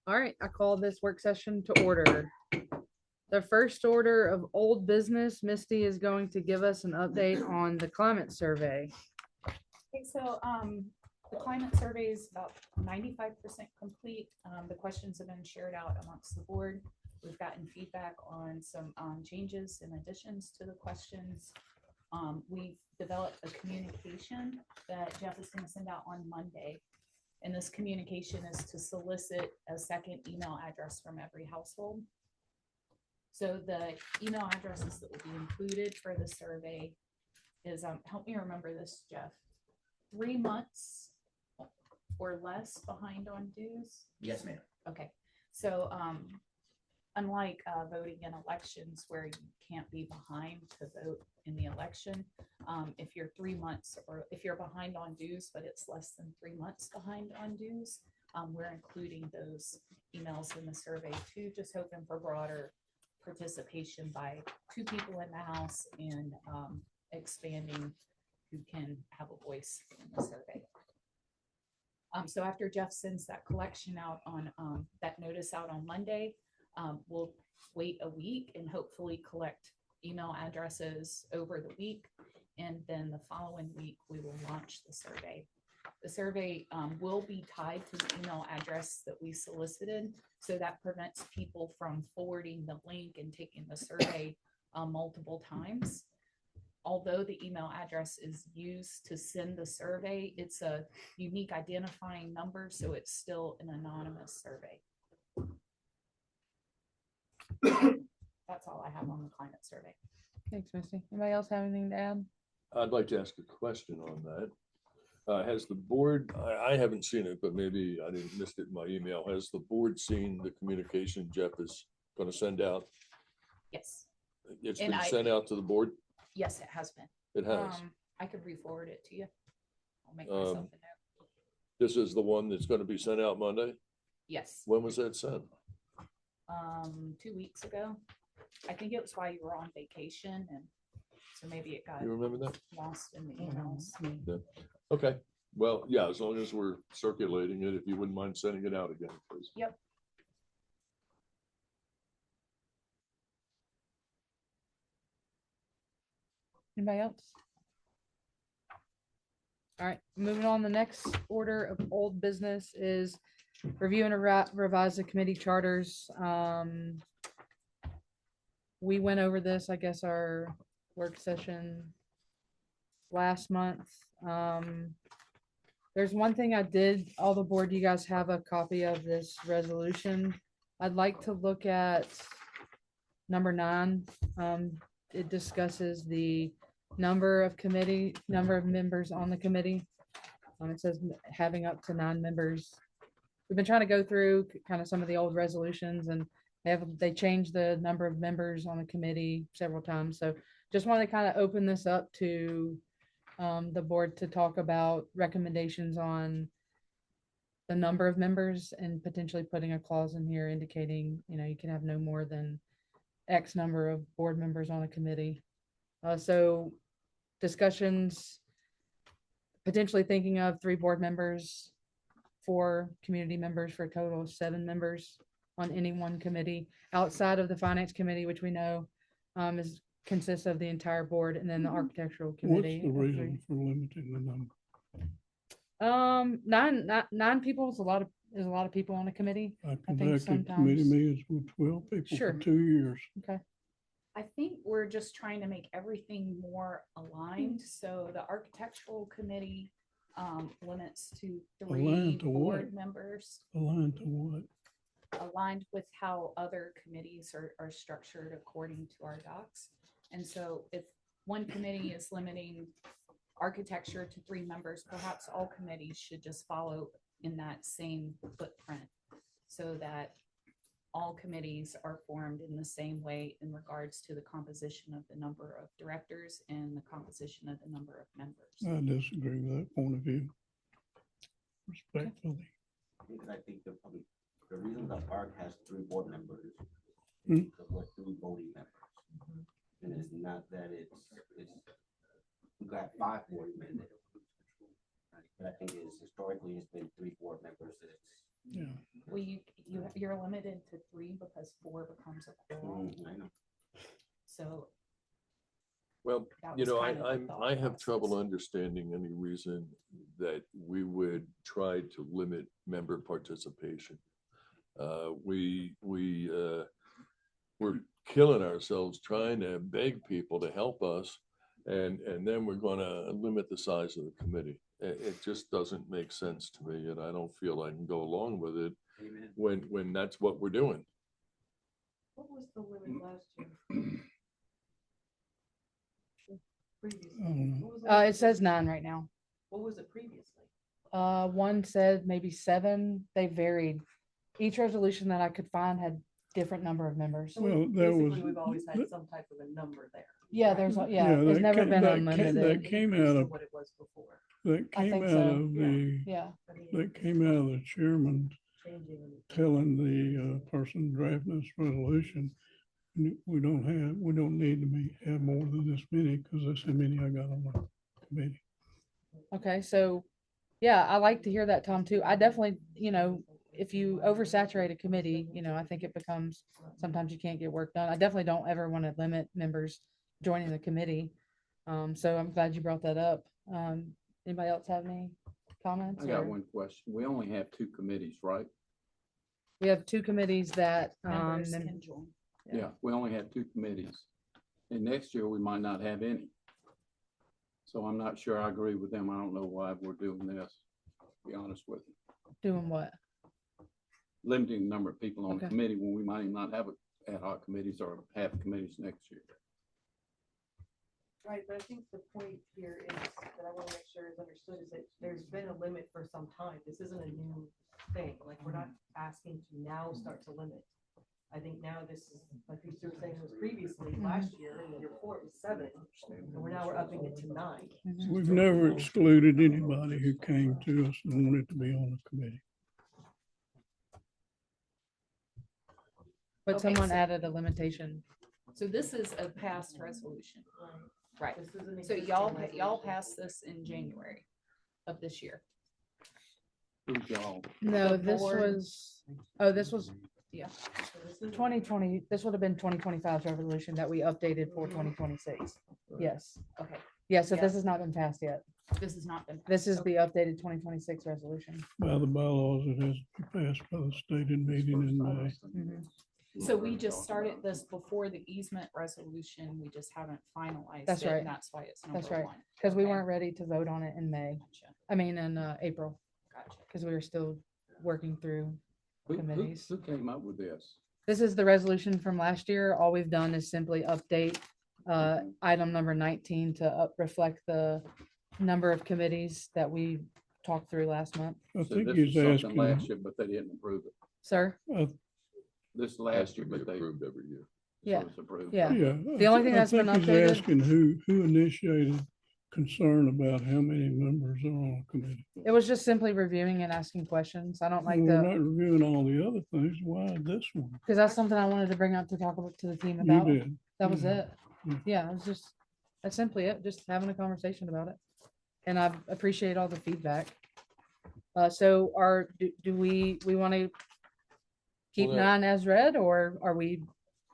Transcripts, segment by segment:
All right, I call this work session to order. The first order of old business, Misty is going to give us an update on the climate survey. Okay, so the climate survey is about 95% complete. The questions have been shared out amongst the board. We've gotten feedback on some changes and additions to the questions. We've developed a communication that Jeff is going to send out on Monday. And this communication is to solicit a second email address from every household. So the email addresses that will be included for the survey is, help me remember this, Jeff, 3 months or less behind on dues? Yes, ma'am. Okay, so unlike voting in elections where you can't be behind to vote in the election, if you're 3 months or if you're behind on dues, but it's less than 3 months behind on dues, we're including those emails in the survey too, just hoping for broader participation by 2 people in the house and expanding who can have a voice in the survey. So after Jeff sends that collection out on that notice out on Monday, we'll wait a week and hopefully collect email addresses over the week. And then the following week, we will launch the survey. The survey will be tied to the email address that we solicited. So that prevents people from forwarding the link and taking the survey multiple times. Although the email address is used to send the survey, it's a unique identifying number, so it's still an anonymous survey. That's all I have on the climate survey. Thanks, Misty. Anybody else have anything to add? I'd like to ask a question on that. Has the board, I haven't seen it, but maybe I didn't miss it in my email. Has the board seen the communication Jeff is going to send out? Yes. It's been sent out to the board? Yes, it has been. It has. I could re-forward it to you. I'll make myself a note. This is the one that's going to be sent out Monday? Yes. When was that sent? 2 weeks ago. I think it was while you were on vacation, and so maybe it got You remember that? lost in the emails. Yeah. Okay. Well, yeah, as long as we're circulating it, if you wouldn't mind sending it out again, please. Yep. Anybody else? All right, moving on. The next order of old business is review and revise the committee charters. We went over this, I guess, our work session last month. There's one thing I did, all the board, you guys have a copy of this resolution. I'd like to look at number 9. It discusses the number of members on the committee. It says having up to 9 members. We've been trying to go through kind of some of the old resolutions, and they changed the number of members on the committee several times. So just want to kind of open this up to the board to talk about recommendations on the number of members and potentially putting a clause in here indicating, you can have no more than X number of board members on a committee. So discussions, potentially thinking of 3 board members, 4 community members for a total of 7 members on any one committee outside of the finance committee, which we know consists of the entire board, and then the architectural committee. What's the reason for limiting the number? 9 people is a lot of people on a committee. I think conducted committee meetings with 12 people Sure. for 2 years. Okay. I think we're just trying to make everything more aligned. So the architectural committee limits to 3 Aligned to board what? members, Aligned to what? aligned with how other committees are structured according to our docs. And so if one committee is limiting architecture to 3 members, perhaps all committees should just follow in that same footprint so that all committees are formed in the same way in regards to the composition of the number of directors and the composition of the number of members. I disagree with that point of view. Respectfully. Because I think the reason the ARC has 3 board members Hmm. is because we're 3 voting members. And it's not that it's we got 5 board members. But I think historically it's been 3 board members. Yeah. Well, you're limited to 3 because 4 becomes a quorum. I know. So Well, that you was know, kind of the thought I have trouble process. understanding any reason that we would try to limit member participation. We're killing ourselves trying to beg people to help us. And then we're gonna limit the size of the committee. It just doesn't make sense to me, and I don't feel I can go along with it Amen. when that's what we're doing. What was the limit last year? Previously? I don't know. What was the limit It says previously? 9 right now. What was it previously? One said maybe 7. They varied. Each resolution that I could find had different number of members. So Well, there basically, was- we've always had some type of a number there. Yeah, right? there's, yeah, it's that never ca- been that ca- unlimited. that came Increase out to of- What it was before. That I came think out so. of the, Yeah, I mean, that came out of the chairman changing and- telling the person drafting this resolution, we don't need to have more than this many, because that's how many I got on the committee. okay, so, yeah, I like to hear that, Tom, too. I definitely, if you oversaturate a committee, I think it becomes, sometimes you can't get work done. I definitely don't ever want to limit members joining the committee. So I'm glad you brought that up. Anybody else have any comments? I got or- one question. We only have 2 committees, right? We have 2 committees that, Members mem- can join. Yeah. Yeah, we only have 2 committees. And next year, we might not have any. So I'm not sure I agree with them. I don't know why we're doing this, to be honest with you. doing what? Limiting the number of people on the Okay. committee when we might not have ad hoc committees or have committees next year. Right, but I think the point here is, that I want to make sure is understood, is that there's been a limit for some time. This isn't a new thing. Like, we're not asking to now start to limit. I think now this is, like you were saying, was previously last year, and the year before it was 7, and we're upping it to 9. We've never excluded anybody who came to us and wanted to be on the committee. But Okay, someone so- added a limitation. So this is a past resolution. Right. This is an So existing y'all resolution. passed this in January of this year. Who's y'all? No, The this board- was, this was So this is- 2020, this would have been 2025's resolution that we updated for 2026. Yes. Okay, Yeah, so Yeah. this has not been passed yet. this has not been. This is passed. the updated 2026 resolution. By the bylaws, it has to be passed by the stated meeting in May. Mhm. So we just started this before the easement resolution. We just haven't finalized That's it. right. And that's why it's number That's right. 1. Because we Okay, weren't ready to vote on it in May. In April, Gotcha. because we were still working through Who committees. came up with this? This is the resolution from last year. All we've done is simply update item number 19 to reflect the number of committees that we talked through last month. I So think this he's was something last asking, year, but they didn't approve it. Sir? This Has last to year, be but they. approved every year. so Yeah. it's approved. Yeah. yeah. The only thing I that's been think he's updated- asking who initiated concern about how many members are on a committee. It was just simply reviewing and asking questions. I don't like We're the, not reviewing all the other things. Why this one? because that's something I wanted to bring up to talk about to the team You about. did. That was Yeah. it. Yeah. Yeah, it was just, that's simply it, just having a conversation about it. And I appreciate all the feedback. So do we want to keep Well, 9 as read, or are we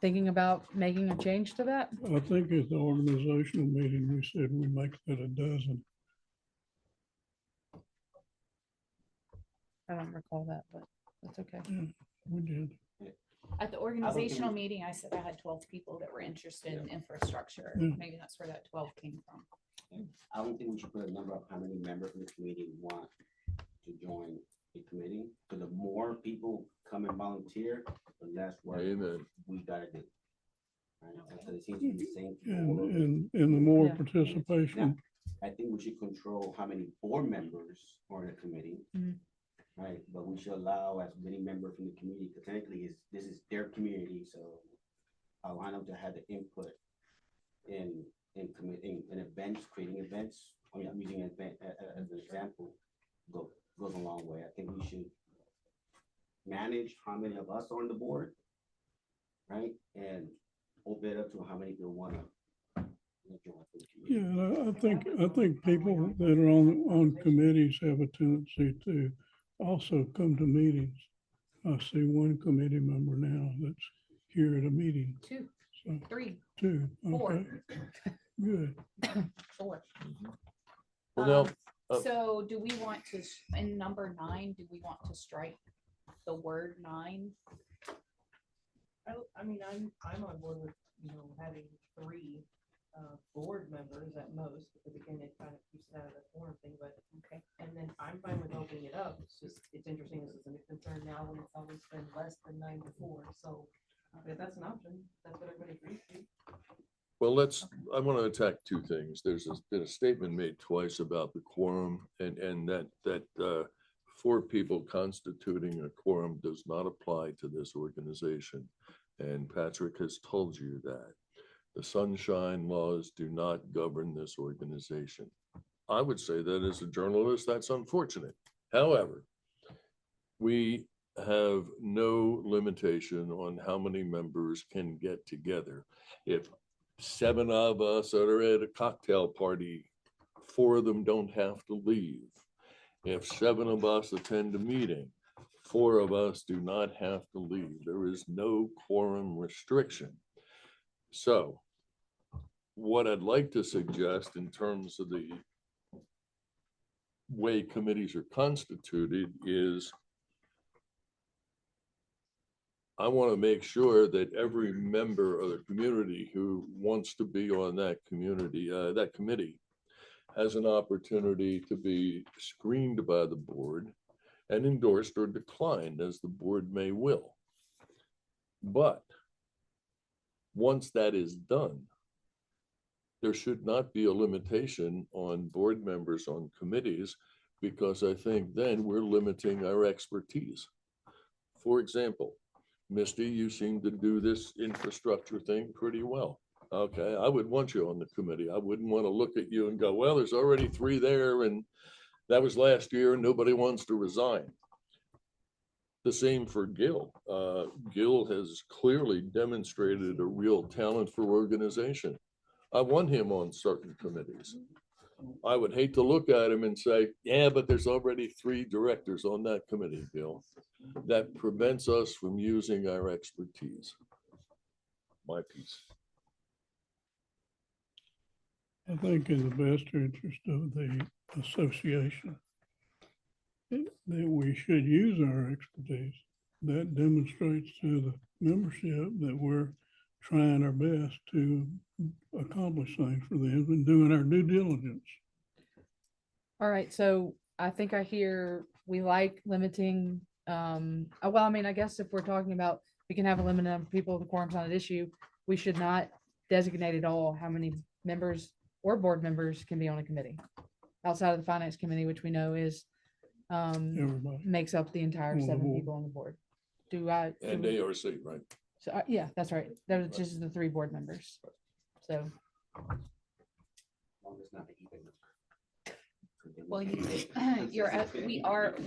thinking about making a change to that? I think at the organizational meeting, we said we make that a dozen. I don't recall that, but that's okay. We did. At the organizational meeting, I said I had 12 people that were interested in infrastructure. Yeah. Maybe that's where that 12 came from. I don't think we should put a number of how many members in the committee want to join the committee. Because the more people come and volunteer, the less work Amen. we gotta do. Right? And so it seems to be the same. And, people. and the more Yeah. participation, I think we should control how many board members are in the committee. Mhm. Right, but we should allow as many members from the community, because technically this is their community, so allow them to have the input in events, creating events. I mean, I'm using an event as an example, goes a long way. I think we should manage how many of us are on the board, right? And open it up to how many people wanna join the community. yeah, and I think people that are on committees have a tendency to also come to meetings. I see one committee member now that's here at a meeting, 2, so 3, two, 4, okay, good. 4. Well, now, So do we want to, in number 9, do we want to strike the word 9? I mean, I'm on board with, having 3 board members at most, because again, it kind of keeps it out of the forum thing, but. Okay. And then I'm fine with opening it up. It's just, it's interesting, this isn't a concern now when it's always been less than 9 before, so. If that's an option, that's what everybody agrees to. well, I want to attack two things. Been a statement made twice about the quorum and that 4 people constituting a quorum does not apply to this organization. And Patrick has told you that. The sunshine laws do not govern this organization. I would say that as a journalist, that's unfortunate. However, we have no limitation on how many members can get together. If 7 of us are at a cocktail party, 4 of them don't have to leave. If 7 of us attend a meeting, 4 of us do not have to leave. There is no quorum restriction. So what I'd like to suggest in terms of the way committees are constituted is I want to make sure that every member of the community who wants to be on that committee has an opportunity to be screened by the board and endorsed or declined as the board may will. But once that is done, there should not be a limitation on board members on committees, because I think then we're limiting our expertise. For example, Misty, you seem to do this infrastructure thing pretty well. Okay, I would want you on the committee. I wouldn't want to look at you and go, well, there's already 3 there and that was last year and nobody wants to resign. The same for Gil. Gil has clearly demonstrated a real talent for organization. I want him on certain committees. I would hate to look at him and say, yeah, but there's already 3 directors on that committee, Gil. That prevents us from using our expertise. My piece. I think in the best interest of the association, that we should use our expertise. That demonstrates to the membership that we're trying our best to accomplish things for them and doing our due diligence. All right, so I think I hear we like limiting, well, I mean, I guess if we're talking about, we can have a limited number of people, the quorum's not an issue. We should not designate at all how many members or board members can be on a committee outside of the finance committee, which we know is, Everybody. makes up the entire On the 7 board. people on the board. Do I? And ARC, right? So, yeah, that's right. That was just the 3 board members. So, As long as not the even number. Well,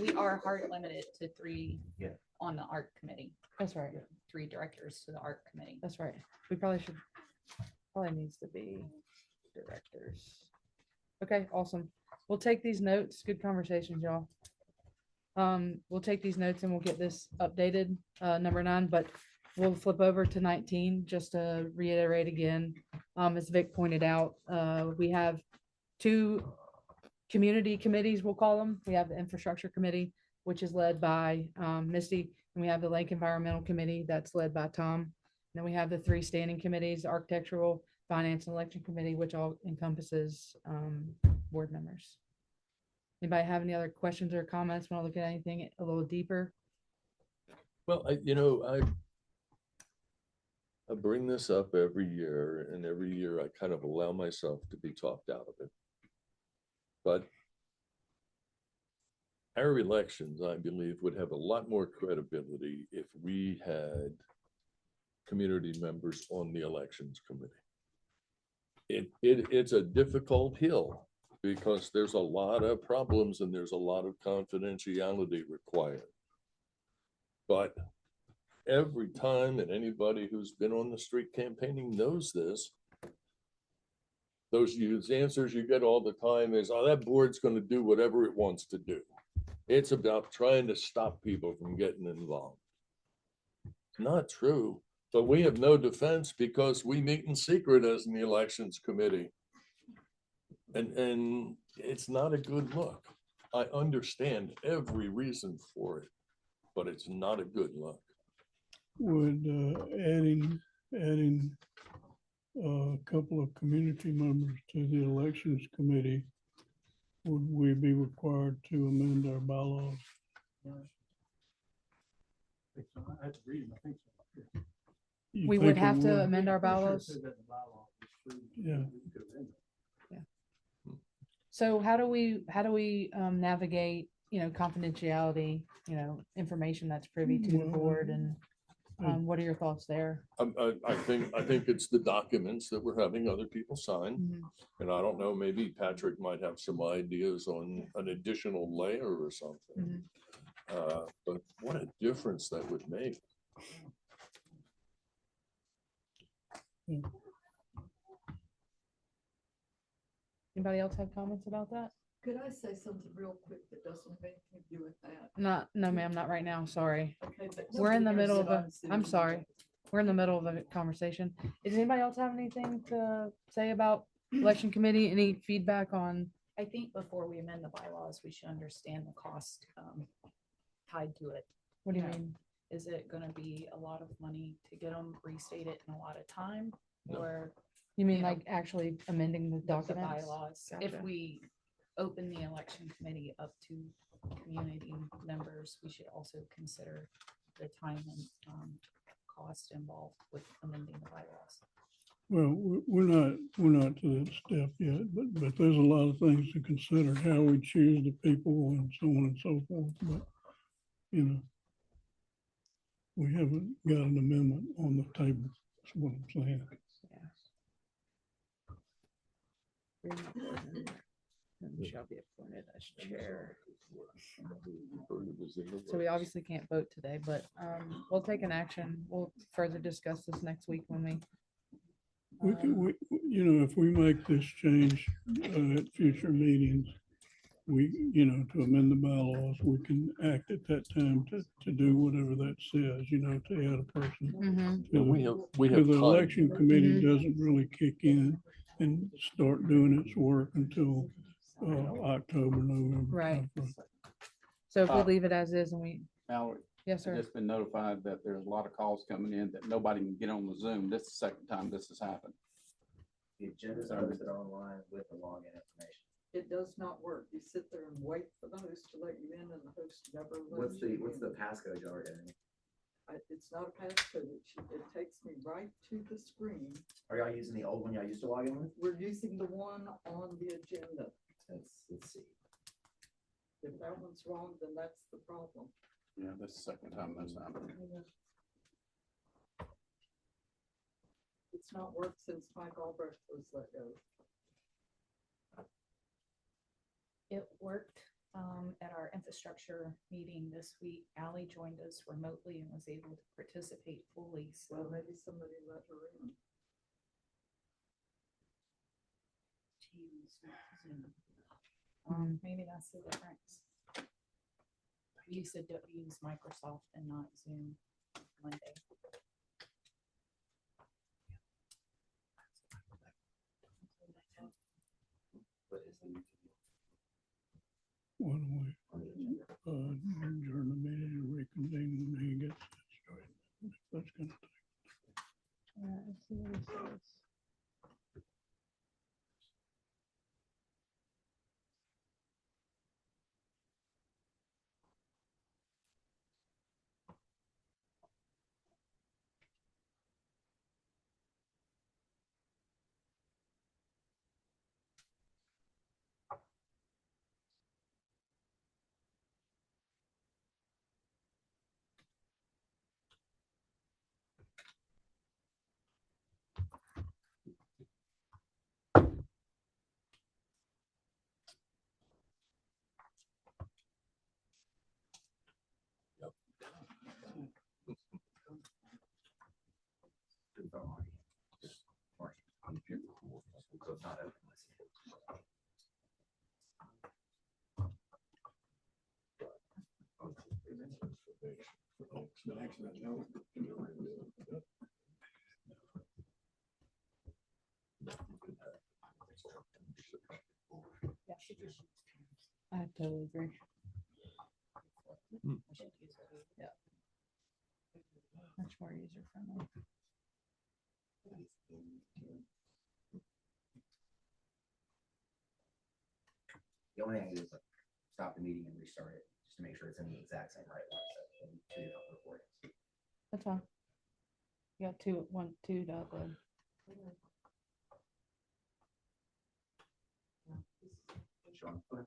we are hard limited to 3 Yeah. on the art committee, that's right. 3 directors to the art committee. That's right. We probably needs to be directors. Okay, awesome. We'll take these notes. Good conversations, y'all. We'll take these notes and we'll get this updated, number 9, but we'll flip over to 19 just to reiterate again. As Vic pointed out, we have 2 community committees, we'll call them. We have the infrastructure committee, which is led by Misty, and we have the Lake Environmental Committee that's led by Tom. And then we have the 3 standing committees, architectural, finance, and election committee, which all encompasses board members. Anybody have any other questions or comments? Want to look at anything a little deeper? Well, I bring this up every year, and every year I kind of allow myself to be talked out of it. But our elections, I believe, would have a lot more credibility if we had community members on the elections committee. It's a difficult hill because there's a lot of problems and there's a lot of confidentiality required. But every time, and anybody who's been on the street campaigning knows this, those answers you get all the time is, oh, that board's going to do whatever it wants to do. It's about trying to stop people from getting involved. Not true, but we have no defense because we meet in secret as in the elections committee. And it's not a good look. I understand every reason for it, but it's not a good look. Would adding a couple of community members to the elections committee, would we be required to amend our bylaws? You We think would it have to amend our bylaws. Yeah. So how do we navigate, confidentiality, information that's privy to the Well, board, and what are your thoughts there? I think it's the documents that we're having other people sign. Mhm. And I don't know, maybe Patrick might have some ideas on an additional layer or something. But what a difference that would make. Anybody else have comments about that? Could I say something real quick that doesn't have anything to do with that? No, ma'am, not right now. Sorry. Okay, but We're in the nobody middle hears of that a, I'm sitting I'm in the sorry. middle. We're in the middle of a conversation. Does anybody else have anything to say about election committee? Any feedback on? I think before we amend the bylaws, we should understand the cost tied to it. What do you Yeah. mean? Is it gonna be a lot of money to get them restated in a lot of time? No. Or You mean you know, like actually amending the the documents? bylaws? Gotcha. If we open the election committee up to community members, we should also consider the time and cost involved with amending the bylaws. Well, we're not to that step yet, but there's a lot of things to consider, how we choose the people and so on and so forth, but, we haven't got an amendment on the table, that's what I'm saying. Shall be appointed as chair. So we obviously can't vote today, but we'll take an action. We'll further discuss this next week when we. If we make this change at future meetings, to amend the bylaws, we can act at that time to do whatever that says, to add a person. Mhm. And we Because have the time. election committee Mhm. doesn't really kick in and start doing its work until October, November. Right. timeframe. So if we leave it as is and we, Mallory, yes, I've sir. just been notified that there's a lot of calls coming in that nobody can get on the Zoom. This is the second time this has happened. The agendas are listed online with the login information. It does not work. You sit there and wait for the host to let you in and the host never What's lets you the in. passcode y'all are getting? It's not a passcode. It takes me right to the screen. Are y'all using the old one y'all used to log in with? We're using the one on the agenda. Let's see. If that one's wrong, then that's the problem. Yeah, this is the second time that's happened. It's not worked since Mike Albrecht was let go. It worked at our infrastructure meeting this week. Ally joined us remotely and was able to participate fully. Well, So maybe somebody let her in. maybe that's the difference. We used to use Microsoft and not Zoom Monday. Why don't we adjourn the meeting and reconvene when he gets started? That's gonna Let's see what he says. Next, totally agree. Hmm. Yeah. Much more user friendly. The only thing I do is like stop the meeting and restart it, just to make sure it's in the exact same right one, so in 2 different recordings. That's fine. You got two to upload. Sean, okay.